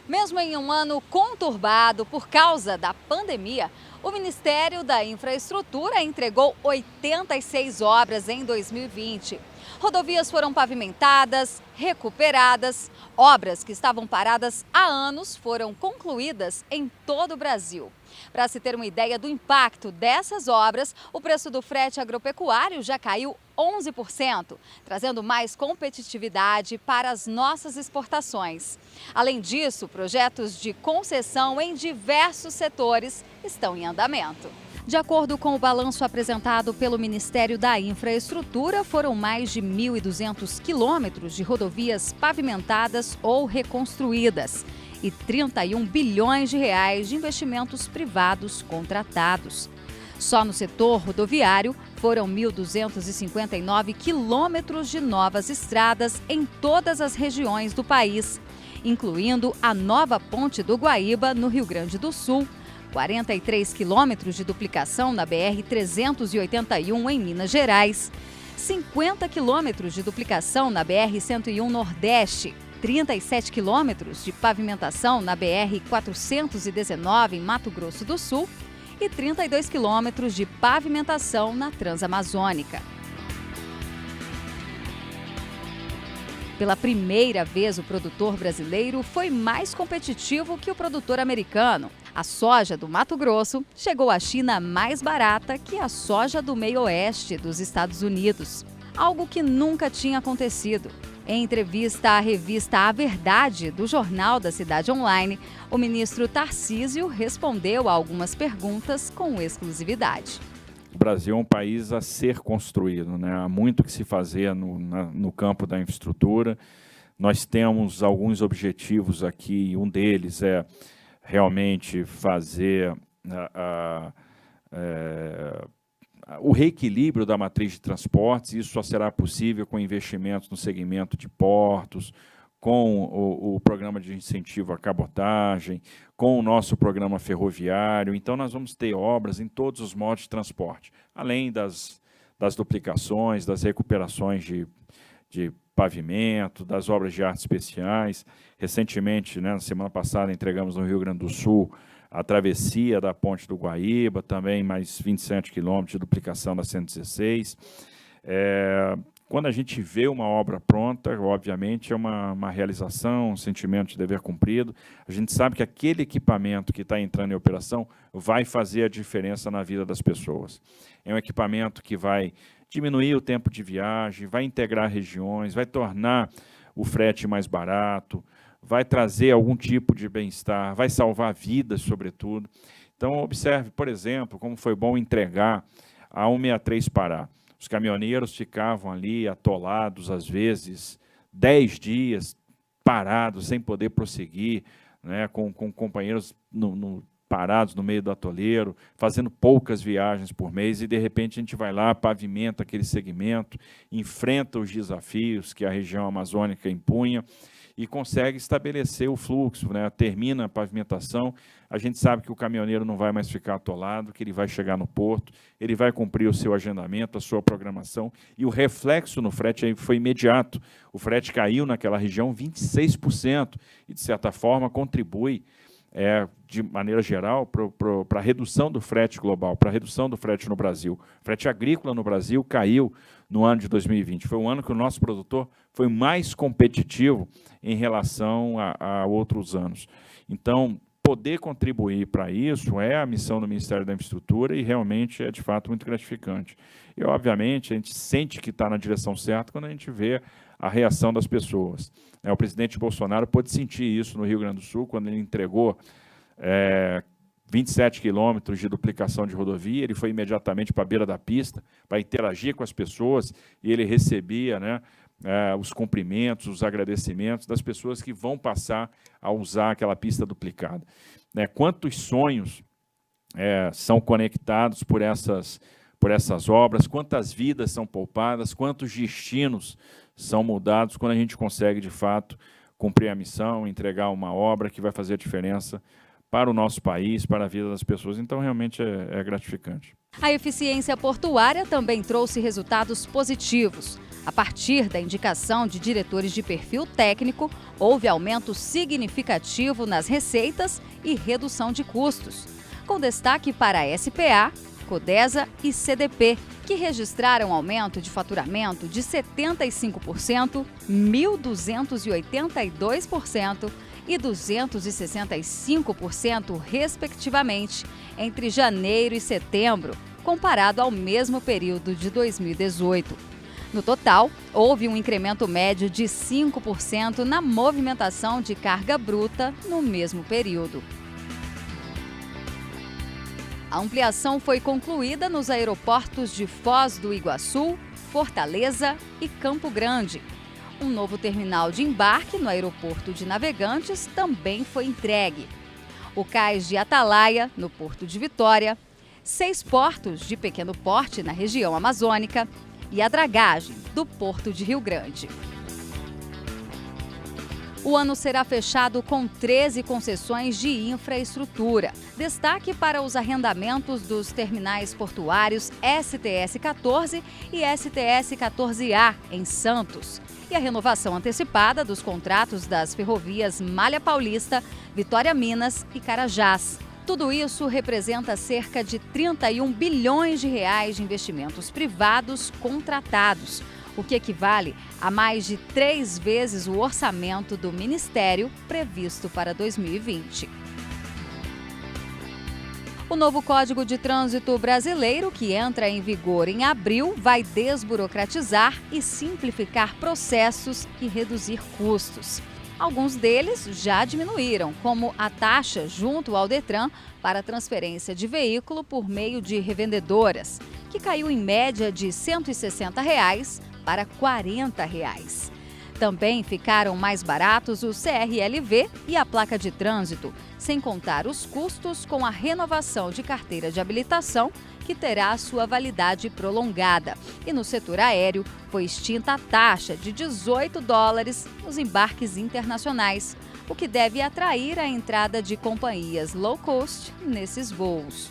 Mesmo em um ano conturbado por causa da pandemia, o Ministério da Infraestrutura entregou 86 obras em 2020. Rodovias foram pavimentadas, recuperadas, obras que estavam paradas há anos foram concluídas em todo o Brasil. Para se ter uma ideia do impacto dessas obras, o preço do frete agropecuário já caiu 11%, trazendo mais competitividade para as nossas exportações. Além disso, projetos de concessão em diversos setores estão em andamento. De acordo com o balanço apresentado pelo Ministério da Infraestrutura, foram mais de 1.200 quilômetros de rodovias pavimentadas ou reconstruídas e 31 bilhões de reais de investimentos privados contratados. Só no setor rodoviário, foram 1.259 quilômetros de novas estradas em todas as regiões do país, incluindo a nova Ponte do Guaíba, no Rio Grande do Sul, 43 quilômetros de duplicação na BR-381 em Minas Gerais, 50 quilômetros de duplicação na BR-101 Nordeste, 37 quilômetros de pavimentação na BR-419 em Mato Grosso do Sul e 32 quilômetros de pavimentação na Transamazônica. Pela primeira vez, o produtor brasileiro foi mais competitivo que o produtor americano. A soja do Mato Grosso chegou à China mais barata que a soja do meio-oeste dos Estados Unidos, algo que nunca tinha acontecido. Em entrevista à revista A Verdade, do Jornal da Cidade Online, o ministro Tarcísio respondeu a algumas perguntas com exclusividade. O Brasil é um país a ser construído, né? Há muito que se fazer no campo da infraestrutura. Nós temos alguns objetivos aqui, um deles é realmente fazer o reequilíbrio da matriz de transportes. Isso só será possível com investimentos no segmento de portos, com o programa de incentivo à cabotagem, com o nosso programa ferroviário. Então, nós vamos ter obras em todos os modos de transporte, além das duplicações, das recuperações de pavimento, das obras de artes especiais. Recentemente, né, na semana passada, entregamos no Rio Grande do Sul a travessia da Ponte do Guaíba, também mais 27 quilômetros de duplicação da 116. Quando a gente vê uma obra pronta, obviamente é uma realização, um sentimento de dever cumprido. A gente sabe que aquele equipamento que está entrando em operação vai fazer a diferença na vida das pessoas. É um equipamento que vai diminuir o tempo de viagem, vai integrar regiões, vai tornar o frete mais barato, vai trazer algum tipo de bem-estar, vai salvar vidas, sobretudo. Então, observe, por exemplo, como foi bom entregar a 163 Pará. Os caminhoneiros ficavam ali atolados, às vezes, 10 dias parados, sem poder prosseguir, né, com companheiros parados no meio do atoleiro, fazendo poucas viagens por mês, e, de repente, a gente vai lá, pavimenta aquele segmento, enfrenta os desafios que a região amazônica impunha, e consegue estabelecer o fluxo, né? Termina a pavimentação, a gente sabe que o caminhoneiro não vai mais ficar atolado, que ele vai chegar no porto, ele vai cumprir o seu agendamento, a sua programação, e o reflexo no frete foi imediato. O frete caiu naquela região 26%, e, de certa forma, contribui, de maneira geral, para a redução do frete global, para a redução do frete no Brasil. O frete agrícola no Brasil caiu no ano de 2020. Foi um ano que o nosso produtor foi mais competitivo em relação a outros anos. Então, poder contribuir para isso é a missão do Ministério da Infraestrutura e realmente é, de fato, muito gratificante. E, obviamente, a gente sente que está na direção certa quando a gente vê a reação das pessoas. O presidente Bolsonaro pôde sentir isso no Rio Grande do Sul, quando ele entregou 27 quilômetros de duplicação de rodovia. Ele foi imediatamente para a beira da pista para interagir com as pessoas e ele recebia, né, os cumprimentos, os agradecimentos das pessoas que vão passar a usar aquela pista duplicada. Quantos sonhos são conectados por essas obras, quantas vidas são poupadas, quantos destinos são mudados quando a gente consegue, de fato, cumprir a missão, entregar uma obra que vai fazer a diferença para o nosso país, para a vida das pessoas. Então, realmente é gratificante. A eficiência portuária também trouxe resultados positivos. A partir da indicação de diretores de perfil técnico, houve aumento significativo nas receitas e redução de custos, com destaque para a SPA, Codesa e CDP, que registraram aumento de faturamento de 75%, 1.282% e 265%, respectivamente, entre janeiro e setembro, comparado ao mesmo período de 2018. No total, houve um incremento médio de 5% na movimentação de carga bruta no mesmo período. A ampliação foi concluída nos aeroportos de Foz do Iguaçu, Fortaleza e Campo Grande. Um novo terminal de embarque no aeroporto de Navegantes também foi entregue. O cais de Atalaia, no Porto de Vitória, 6 portos de pequeno porte na região amazônica e a dragagem do Porto de Rio Grande. O ano será fechado com 13 concessões de infraestrutura. Destaque para os arrendamentos dos terminais portuários STS-14 e STS-14A, em Santos, e a renovação antecipada dos contratos das ferrovias Malha Paulista, Vitória Minas e Carajás. Tudo isso representa cerca de 31 bilhões de reais de investimentos privados contratados, o que equivale a mais de 3 vezes o orçamento do Ministério previsto para 2020. O novo Código de Trânsito Brasileiro, que entra em vigor em abril, vai desburocratizar e simplificar processos e reduzir custos. Alguns deles já diminuíram, como a taxa junto ao Detran para transferência de veículo por meio de revendedoras, que caiu em média de R$ 160 para R$ 40. Também ficaram mais baratos o CRLV e a placa de trânsito, sem contar os custos com a renovação de carteira de habilitação, que terá sua validade prolongada. E no setor aéreo, foi extinta a taxa de $18 nos embarques internacionais, o que deve atrair a entrada de companhias low cost nesses voos.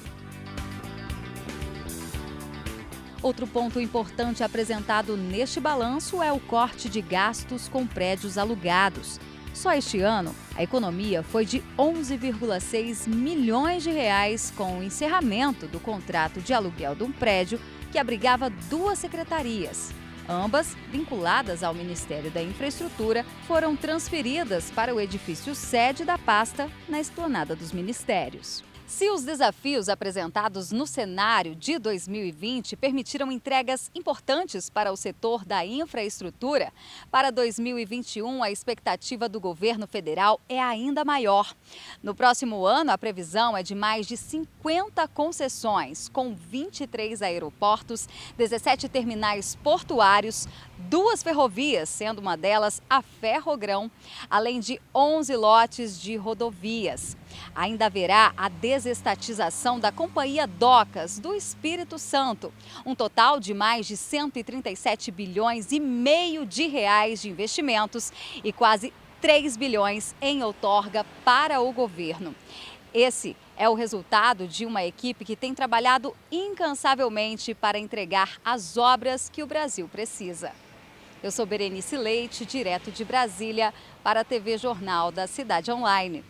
Outro ponto importante apresentado neste balanço é o corte de gastos com prédios alugados. Só este ano, a economia foi de 11,6 milhões de reais com o encerramento do contrato de aluguel de um prédio que abrigava 2 secretarias. Ambas, vinculadas ao Ministério da Infraestrutura, foram transferidas para o edifício sede da pasta na esplanada dos ministérios. Se os desafios apresentados no cenário de 2020 permitiram entregas importantes para o setor da infraestrutura, para 2021 a expectativa do governo federal é ainda maior. No próximo ano, a previsão é de mais de 50 concessões, com 23 aeroportos, 17 terminais portuários, 2 ferrovias, sendo uma delas a Ferrogrão, além de 11 lotes de rodovias. Ainda haverá a desestatização da Companhia Docas do Espírito Santo, um total de mais de 137 bilhões e meio de reais de investimentos e quase 3 bilhões em outorga para o governo. Esse é o resultado de uma equipe que tem trabalhado incansavelmente para entregar as obras que o Brasil precisa. Eu sou Berenice Leite, direto de Brasília, para a TV Jornal da Cidade Online.